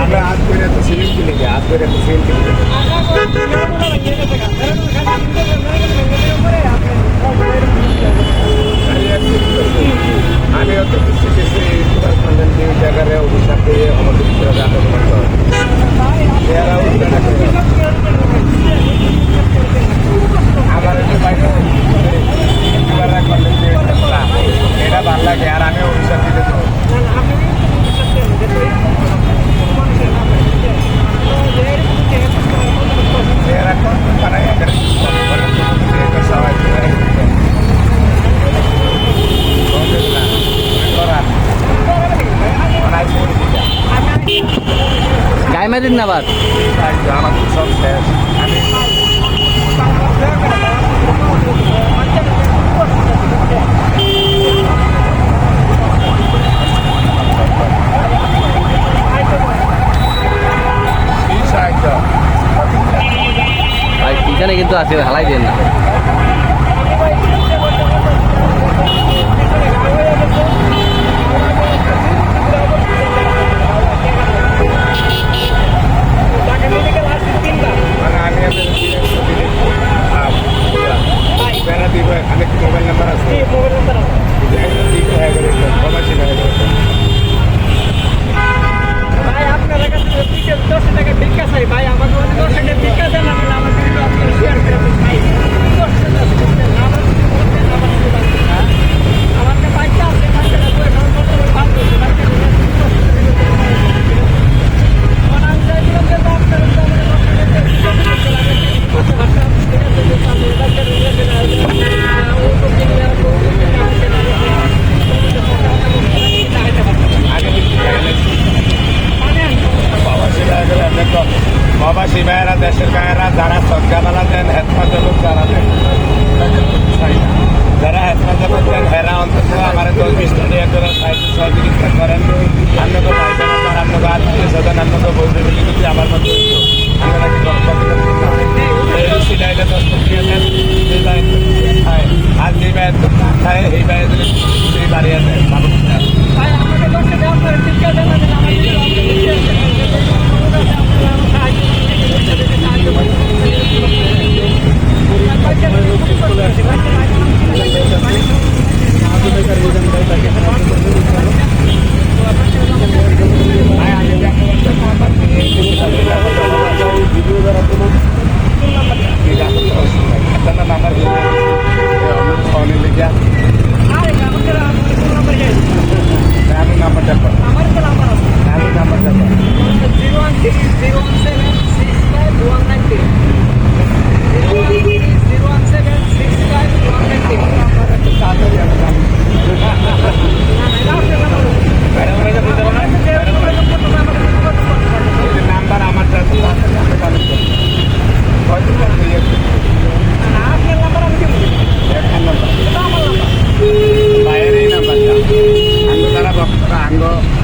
আমরা হাত করে তো সিলিং কিনে গে হাত করে তো সিলিং কিনে আমি অত শিখেছি জায়গায় অভিশাপ দিয়ে আমাদের আমার এটা ভালো লাগে আর আমি অভিশাপ দিতে তো গায়ে মেদিন না বাদ আমার সব শেষ ভাই পিছনে কিন্তু আছে হালাই দেন না মোবাইল নাম্বার আছে ভাই আপনার কাছে 10 টাকা ভিক্ষা চাই ভাই আমাকে 10 টাকা ভিক্ষা দেন আমি আমার ভিডিও আপনার শেয়ার করে দিন ভাই 10 টাকা আমার যদি বলতেন আমার কাছে পয়সা আছে টাকাটা করে ভালো হতো বাকি মানে আমি চাইছিলাম যে আপনার প্রবাসী ভাইয়েরা দেশের ভাইয়েরা যারা সজ্ঞাবেলা দেন হেতমা জলক যারা দেন যারা হেতমা জলক দেন হেরা অন্তত আমার 10-20 টাকা করে সাহায্য সহযোগিতা করেন আপনাকে পাইবেন আপনার আপনাকে আত্মীয় স্বজন আপনাকে বলতে বলি যদি আমার মতো আমরা কি সিলাইলে 10 টাকা আর যে ভাইয়ের খায় এই ভাইয়ের সেই বাড়িয়ে দেয় মানুষটা ভাই আমাকে 10 টাকা আপনার ভিক্ষা দেন আমি আমার ভিডিও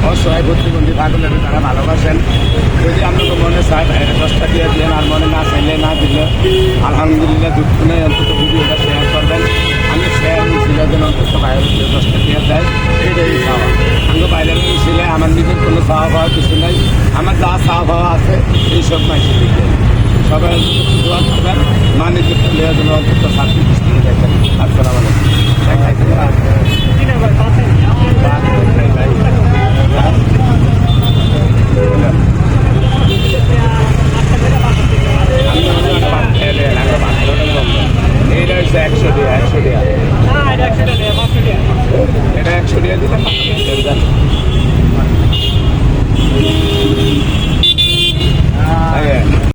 অসহায় প্রতিবন্ধী পাগলের তারা ভালোবাসেন যদি আপনাকে মনে চায় ভাইয়ের 10টা দিয়ে দেন আর মনে না চাইলে না দিলে আলহামদুলিল্লাহ দুঃখ নেই অন্তত ভিডিওটা শেয়ার করবেন আমি শেয়ার মিছিলে যেন অন্তত ভাইয়ের 10টা দিয়ে দেয় এইটাই চাওয়া আমি বাইরের মিছিলে আমার নিজের কোনো চাওয়া পাওয়া কিছু নেই আমার যা চাওয়া পাওয়া আছে এইসব মাইসে দিকে সবাই দোয়া করবেন মা নিজের লেয়ার জন্য অন্তত 7-20 টাকা দেখেন আসসালামু এটা হচ্ছে 100 টাকা না এটা 100 টাকা 500 টাকা এটা 100 টাকা দিলে